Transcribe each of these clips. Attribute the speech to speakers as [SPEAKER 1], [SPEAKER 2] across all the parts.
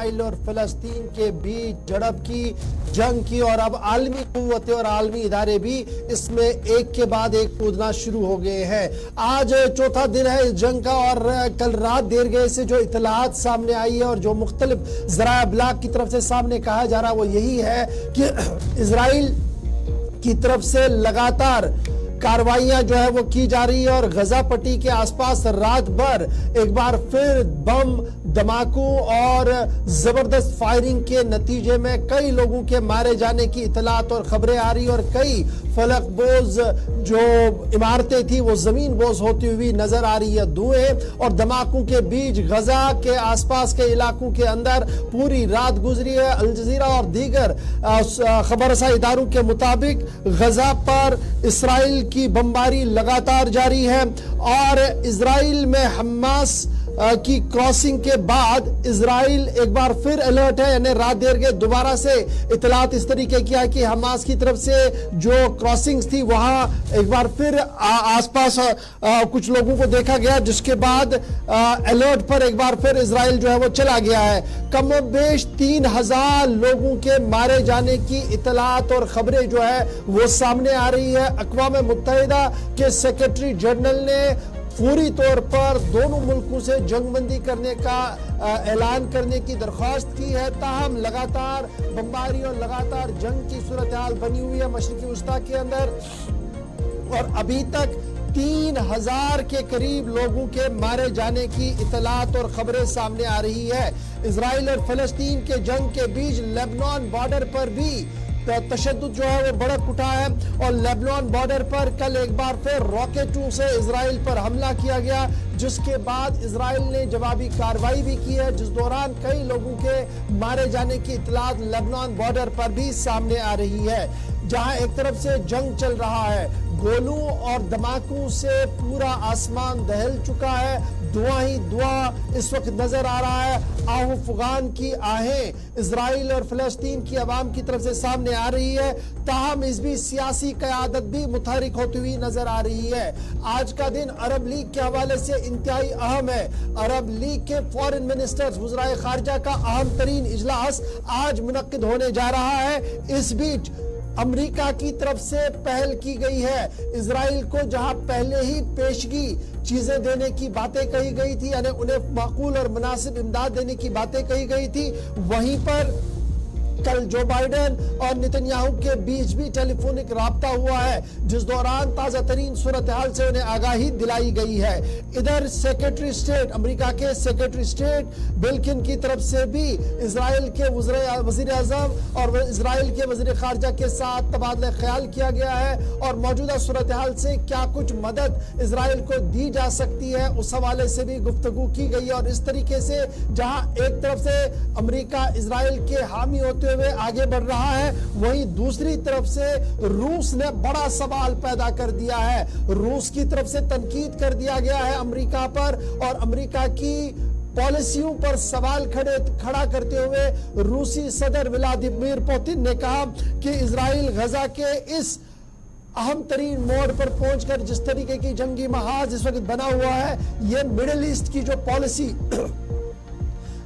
[SPEAKER 1] Israel और फिलिस्तीन के बीच झड़प की, जंग की और अब आलमी कुव्वतें और आलमी इदारे भी इसमें एक के बाद एक कूदना शुरू हो गए हैं। आज चौथा दिन है इस जंग का और कल रात देर गए से जो इतलात सामने आई है और जो मुख्तलिफ ज़राए अबलाग की तरफ से सामने कहा जा रहा है वो यही है कि इसराइल की तरफ से लगातार कार्रवाइयां जो है वो की जा रही है और गजा पट्टी के आसपास रात भर एक बार फिर बम धमाकों और जबरदस्त फायरिंग के नतीजे में कई लोगों के मारे जाने की इतलात और खबरें आ रही और कई फलकबोज जो इमारतें थी वो जमीन बोझ होती हुई नजर आ रही है। धुएं और धमाकों के बीच गजा के आसपास के इलाकों के अंदर पूरी रात गुजरी है। अल जजीरा और दीगर खबरसा इदारों के मुताबिक गजा पर इसराइल की बमबारी लगातार जारी है और इसराइल में हमास की क्रॉसिंग के बाद इसराइल एक बार फिर अलर्ट है, यानी रात देर के दोबारा से इतलात इस तरीके की है कि हमास की तरफ से जो क्रॉसिंग्स थी वहां एक बार फिर आसपास कुछ लोगों को देखा गया, जिसके बाद अलर्ट पर एक बार फिर इसराइल जो है वो चला गया है। कम बेश 3000 लोगों के मारे जाने की इतलात और खबरें जो है वो सामने आ रही है। अक़वाम मुत्तहिदा के सेक्रेटरी जनरल ने पूरी तौर पर दोनों मुल्कों से जंगबंदी करने का ऐलान करने की दरख्वास्त की है। ताहम लगातार बमबारी और लगातार जंग की सूरत हाल बनी हुई है मशरिकी वस्ता के अंदर और अभी तक 3000 के करीब लोगों के मारे जाने की इतलात और खबरें सामने आ रही है। इसराइल और फिलिस्तीन के जंग के बीच लेबनान बॉर्डर पर भी तशद्दुद जो है वो भड़क उठा है और लेबनान बॉर्डर पर कल एक बार फिर रॉकेटों से इसराइल पर हमला किया गया, जिसके बाद इसराइल ने जवाबी कार्रवाई भी की है, जिस दौरान कई लोगों के मारे जाने की इतलात लेबनान बॉर्डर पर भी सामने आ रही है। जहां एक तरफ से जंग चल रहा है, गोलों और धमाकों से पूरा आसमान दहल चुका है, धुआं ही धुआं इस वक्त नजर आ रहा है। आहू फुगान की आहें इसराइल और फिलिस्तीन की आवाम की तरफ से सामने आ रही है। ताहम इस भी सियासी क़यादत भी मुतहरिक होती हुई नजर आ रही है। आज का दिन अरब लीग के हवाले से इंतहाई अहम है। अरब लीग के फॉरेन मिनिस्टर्स वज़राए खारजा का अहम तरीन इजलास आज मुनक्किद होने जा रहा है। इस बीच अमेरिका की तरफ से पहल की गई है। इसराइल को जहां पहले ही पेशगी चीजें देने की बातें कही गई थी, यानी उन्हें माकूल और मुनासिब इमदाद देने की बातें कही गई थी, वहीं पर कल जो बाइडेन और नेतन्याहू के बीच भी टेलीफोनिक राब्ता हुआ है, जिस दौरान ताजा तरीन सूरत हाल से उन्हें आगाही दिलाई गई है। इधर सेक्रेटरी स्टेट, अमेरिका के सेक्रेटरी स्टेट बिल्किन की तरफ से भी इसराइल के वजीर आजम और इसराइल के वजीर खारजा के साथ तबादला ख्याल किया गया है और मौजूदा सूरत हाल से क्या कुछ मदद इसराइल को दी जा सकती है उस हवाले से भी गुफ्तगू की गई है। और इस तरीके से जहां एक तरफ से अमेरिका इसराइल के हामी होते हुए आगे बढ़ रहा है, वहीं दूसरी तरफ से रूस ने बड़ा सवाल पैदा कर दिया है। रूस की तरफ से तनकीद कर दिया गया है अमेरिका पर और अमेरिका की पॉलिसियों पर सवाल खड़ा करते हुए रूसी सदर व्लादिमीर पुतिन ने कहा कि इसराइल गजा के इस अहम तरीन मोड़ पर पहुंचकर जिस तरीके की जंगी महाज इस वक्त बना हुआ है, ये मिडिल ईस्ट की जो पॉलिसी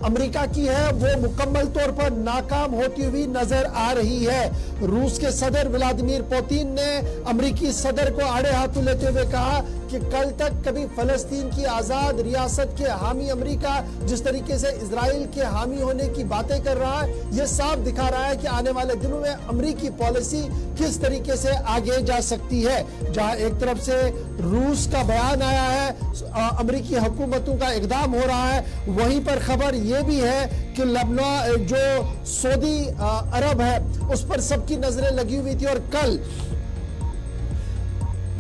[SPEAKER 1] अमेरिका की है वो मुकम्मल तौर पर नाकाम होती हुई नजर आ रही है। रूस के सदर व्लादिमीर पुतिन ने अमेरिकी सदर को आड़े हाथों लेते हुए कहा कि कल तक कभी फलस्तीन की आजाद रियासत के हामी अमेरिका जिस तरीके से इसराइल के हामी होने की बातें कर रहा है, यह साफ दिखा रहा है कि आने वाले दिनों में अमेरिकी पॉलिसी किस तरीके से आगे जा सकती है। जहां एक तरफ से रूस का बयान आया है, अमेरिकी हुकूमतों का इकदाम हो रहा है, वहीं पर खबर यह भी है कि लेबनान जो सऊदी अरब है उस पर सबकी नजरें लगी हुई थी और कल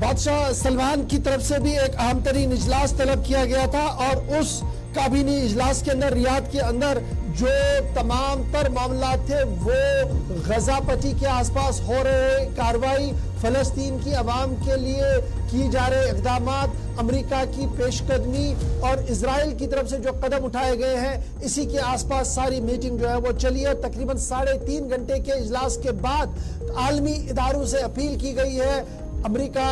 [SPEAKER 1] बादशाह सलमान की तरफ से भी एक अहम तरीन इजलास तलब किया गया था और उस काबीनी इजलास के अंदर रियाद के अंदर जो तमाम तर मामला थे वो गजा पट्टी के आसपास हो रहे कार्रवाई, फलस्तीन की आवाम के लिए की जा रहे इकदाम, अमेरिका की पेशकदमी और इसराइल की तरफ से जो कदम उठाए गए हैं, इसी के आसपास सारी मीटिंग जो है वो चली है। तकरीबन 3.5 घंटे के इजलास के बाद आलमी इदारों से अपील की गई है, अमेरिका,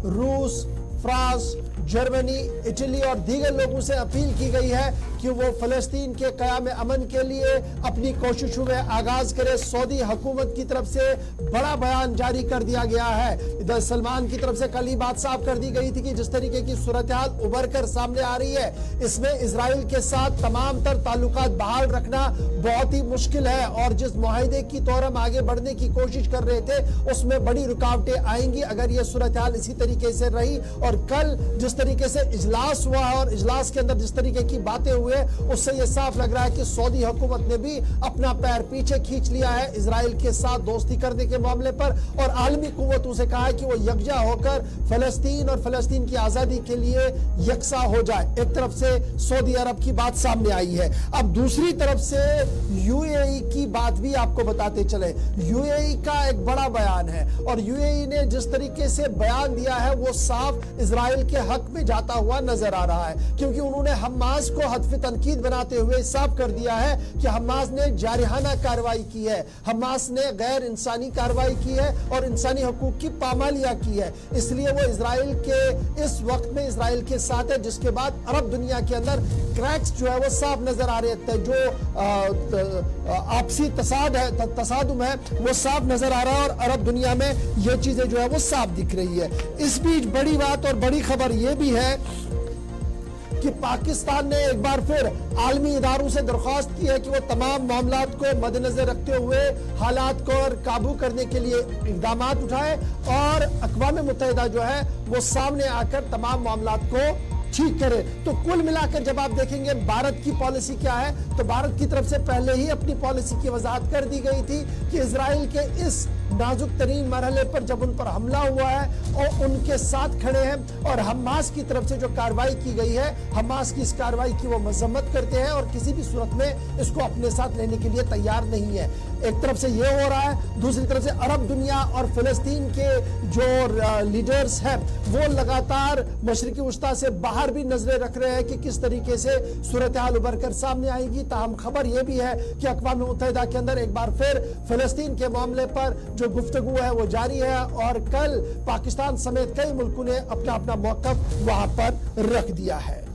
[SPEAKER 1] रूस, फ्रांस, जर्मनी, इटली और दीगर लोगों से अपील की गई है कि वो फलस्तीन के क़याम अमन के लिए अपनी कोशिशों में आगाज करे। सऊदी हुकूमत की तरफ से बड़ा बयान जारी कर दिया गया है। इधर सलमान की तरफ से कल ही बात साफ कर दी गई थी कि जिस तरीके की सूरत हाल उभर कर सामने आ रही है, इसमें इजराइल के साथ तमाम तर ताल्लुकात बहाल रखना बहुत ही मुश्किल है और जिस मुआहदे की तौर हम आगे बढ़ने की कोशिश कर रहे थे उसमें बड़ी रुकावटें आएंगी अगर यह सूरत हाल इसी तरीके से रही। और कल जिस तरीके से इजलास हुआ और इजलास के अंदर जिस तरीके की बातें हुए उससे यह साफ लग रहा है कि सऊदी हुकूमत ने भी अपना पैर पीछे खींच लिया है इजराइल के साथ दोस्ती करने के मामले पर और आलमी कुव्वतों से कहा है कि वो यकजा होकर फलस्तीन और फलस्तीन की आजादी के लिए यकसा हो जाए। एक तरफ से सऊदी अरब की बात सामने आई है, अब दूसरी तरफ से यूएई की बात भी आपको बताते चले। यूएई का एक बड़ा बयान है और यूएई ने जिस तरीके से बयान दिया है वो साफ इजराइल के हक में जाता हुआ नजर आ रहा है, क्योंकि उन्होंने हमास को हदफ तनकीद बनाते हुए साफ कर दिया है कि हमास ने जारहाना कार्रवाई की है, हमास ने गैर इंसानी कार्रवाई की है और इंसानी हकूक की पामालियां की है। इसलिए वो इजराइल के इस वक्त में इजराइल के साथ है, जिसके बाद अरब दुनिया के अंदर क्रैक्स जो है वो साफ नजर आ रहे हैं, जो आपसी तसादुम है वो साफ नजर आ रहा है और अरब दुनिया में ये चीजें जो है वो साफ दिख रही है। इस बीच बड़ी बात और बड़ी खबर यह भी है कि पाकिस्तान ने एक बार फिर आलमी इदारों से दरख्वास्त की है कि वो तमाम मामलात को मद्देनजर रखते हुए हालात को काबू करने के लिए इकदाम उठाए और अक़वाम मुत्तहिदा जो है वो सामने आकर तमाम मामलात को ठीक करे। तो कुल मिलाकर जब आप देखेंगे भारत की पॉलिसी क्या है, तो भारत की तरफ से पहले ही अपनी पॉलिसी की वजाहत कर दी गई थी कि इजराइल के इस नाजुक तरीन मरहले पर जब उन पर हमला हुआ है और उनके साथ खड़े हैं और हमास की तरफ से जो कार्रवाई की गई है, हमास की इस कार्रवाई की वो मजम्मत करते हैं और किसी भी सूरत में इसको अपने साथ लेने के लिए तैयार नहीं है। एक तरफ से ये हो रहा है, दूसरी तरफ से अरब दुनिया और फिलिस्तीन के जो लीडर्स हैं वो लगातार मशरिकी वस्ता से बाहर भी नजरें रख रहे हैं कि किस तरीके से सूरत हाल उभर कर सामने आएगी। ताहम खबर यह भी है कि अक़वाम मुत्तहिदा के अंदर एक बार फिर फिलिस्तीन के मामले पर जो गुफ्तगू है वो जारी है और कल पाकिस्तान समेत कई मुल्कों ने अपना अपना मौक़िफ़ वहां पर रख दिया है।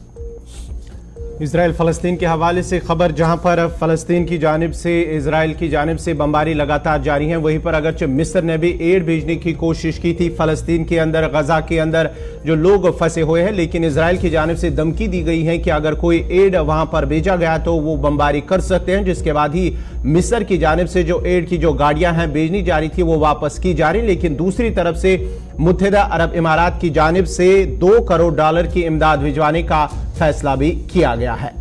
[SPEAKER 2] इजराइल फ़लस्तीन के हवाले से खबर, जहां पर फ़लस्तीन की जानिब से इजराइल की जानिब से बमबारी लगातार जारी है, वहीं पर अगरचे मिस्र ने भी एड भेजने की कोशिश की थी फ़लस्तीन के अंदर, गजा के अंदर जो लोग फंसे हुए हैं, लेकिन इजराइल की जानिब से धमकी दी गई है कि अगर कोई एड वहां पर भेजा गया तो वो बमबारी कर सकते हैं, जिसके बाद ही मिस्र की जानिब से जो एड की जो गाड़ियां हैं भेजनी जा रही थी वो वापस की जा रही। लेकिन दूसरी तरफ से मुत्तहिदा अरब इमारात की जानिब से $2 करोड़ की इमदाद भिजवाने का फैसला भी किया गया है।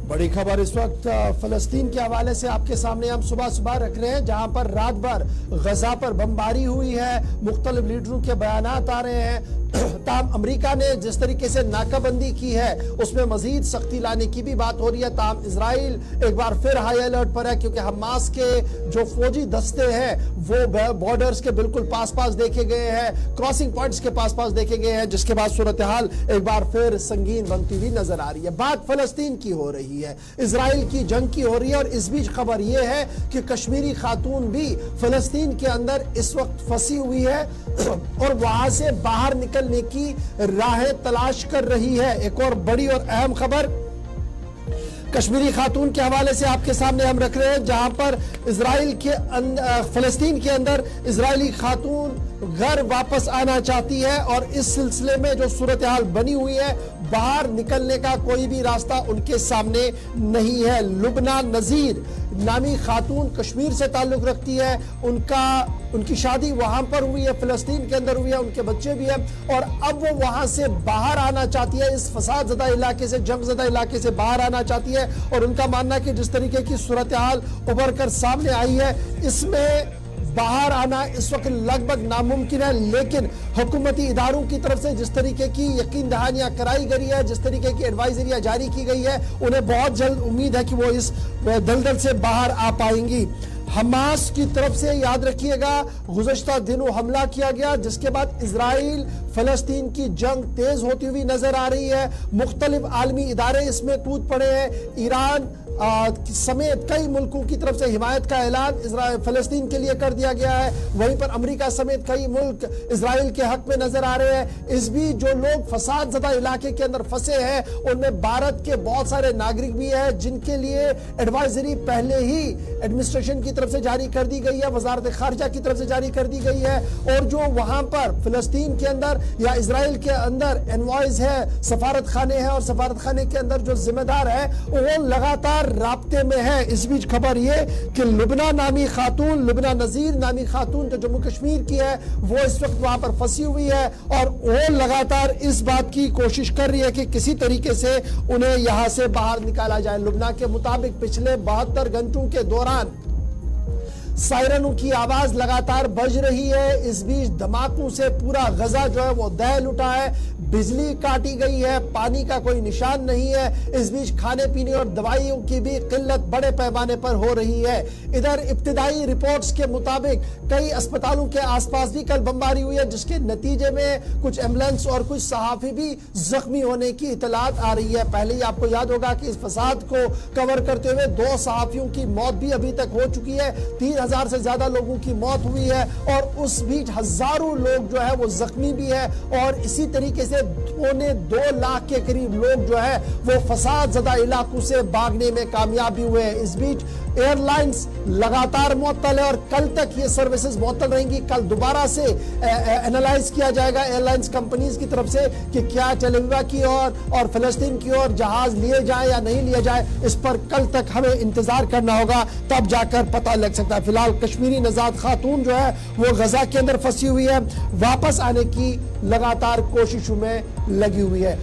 [SPEAKER 1] बड़ी खबर इस वक्त फलस्तीन के हवाले से आपके सामने हम सुबह सुबह रख रहे हैं, जहां पर रात भर गजा पर बमबारी हुई है, मुख्तलिफ लीडरों के बयानात आ रहे हैं। ताहम अमरीका ने जिस तरीके से नाकाबंदी की है उसमें मजीद सख्ती लाने की भी बात हो रही है। ताहम इजराइल एक बार फिर हाई अलर्ट पर है, क्योंकि हमास के जो फौजी दस्ते हैं वो बॉर्डर्स के बिल्कुल पास पास देखे गए हैं, क्रॉसिंग पॉइंट्स के पास पास देखे गए हैं, जिसके बाद सूरत हाल एक बार फिर संगीन बनती हुई नजर आ रही है। बात फलस्तीन की हो रही है, इजराइल की जंग की हो रही है और इस बीच खबर यह है कि कश्मीरी खातून भी फलस्तीन के अंदर इस वक्त फंसी हुई है और वहां से बाहर निकलने की राहें तलाश कर रही है। एक और बड़ी और अहम खबर कश्मीरी खातून के हवाले से आपके सामने हम रख रहे हैं, जहां पर इजराइल के फलस्तीन के अंदर इजरायली खातून घर वापस आना चाहती है और इस सिलसिले में जो सूरत हाल बनी हुई है, बाहर निकलने का कोई भी रास्ता उनके सामने नहीं है। लुबना नजीर नामी खातून कश्मीर से ताल्लुक रखती है, उनकी शादी वहां पर हुई है, फिलिस्तीन के अंदर हुई है, उनके बच्चे भी हैं और अब वो वहां से बाहर आना चाहती है, इस फसाद ज़दा इलाके से, जंग ज़दा इलाके से बाहर आना चाहती है। और उनका मानना है कि जिस तरीके की सूरत हाल उभर कर सामने आई है, इसमें बाहर आना इस वक्त लगभग नामुमकिन है। लेकिन हुकूमती इदारों की तरफ से जिस तरीके की यकीन दहानियां कराई गई है, जिस तरीके की एडवाइजरियां जारी की गई है, उन्हें बहुत जल्द उम्मीद है कि वो इस दलदल से बाहर आ पाएंगी। हमास की तरफ से याद रखिएगा गुज़श्ता दिनों हमला किया गया, जिसके बाद इजराइल फलस्तीन की जंग तेज होती हुई नजर आ रही है। मुख्तलिफ आलमी इदारे इसमें कूद पड़े हैं। ईरान समेत कई मुल्कों की तरफ से हिमायत का ऐलान फलस्तीन के लिए कर दिया गया है। वहीं पर अमेरिका समेत कई मुल्क इजराइल के हक में नजर आ रहे हैं। इस बीच जो लोग फसाद ज़दा इलाके के अंदर फंसे हैं उनमें भारत के बहुत सारे नागरिक भी हैं जिनके लिए एडवाइजरी पहले ही एडमिनिस्ट्रेशन की तरफ से जारी कर दी गई है, वजारत खारजा की तरफ से जारी कर दी गई है। और जो वहां पर फिलिस्तीन के अंदर या इजराइल के अंदर एनवॉइस है, सफारत खाने हैं और सफारत खाने के अंदर जो जिम्मेदार है वो लगातार राब्ते में है। इस बीच खबर ये कि लुबना नामी खातून, लुबना नजीर नामी खातून जो जम्मू कश्मीर की है, वो इस वक्त वहां पर फंसी हुई है और वो लगातार इस बात की कोशिश कर रही है कि किसी तरीके से उन्हें यहां से बाहर निकाला जाए। लुबना के मुताबिक पिछले 72 घंटों के दौरान सायरनों की आवाज लगातार बज रही है। इस बीच धमाकों से पूरा गजा जो है वो दहल उठा है, बिजली काटी गई है, पानी का कोई निशान नहीं है। इस बीच खाने पीने और दवाइयों की भी किल्लत बड़े पैमाने पर हो रही है। इधर इब्तिदाई रिपोर्ट्स के मुताबिक कई अस्पतालों के आसपास भी कल बमबारी हुई है, जिसके नतीजे में कुछ एम्बुलेंस और कुछ सहाफी भी जख्मी होने की इतलात आ रही है। पहले ही आपको याद होगा कि इस फसाद को कवर करते हुए 2 सहाफियों की मौत भी अभी तक हो चुकी है, 3000 से ज्यादा लोगों की मौत हुई है और उस बीच हजारों लोग जो है वो जख्मी भी है और इसी तरीके से 2.25 लाख के करीब लोग जो है वो फसाद ज़दा इलाकों से भागने में कामयाब भी हुए हैं। इस बीच एयरलाइंस लगातार मुअत्तल है और कल तक ये सर्विसेज मुअत्तल रहेंगी। कल दोबारा से एनालाइज किया जाएगा एयरलाइंस कंपनीज की तरफ से कि क्या टेल अवीव की और फिलिस्तीन की ओर जहाज लिए जाए या नहीं लिए जाए। इस पर कल तक हमें इंतजार करना होगा, तब जाकर पता लग सकता है। फिलहाल कश्मीरी नजात खातून जो है वो गजा के अंदर फंसी हुई है, वापस आने की लगातार कोशिशों में लगी हुई है।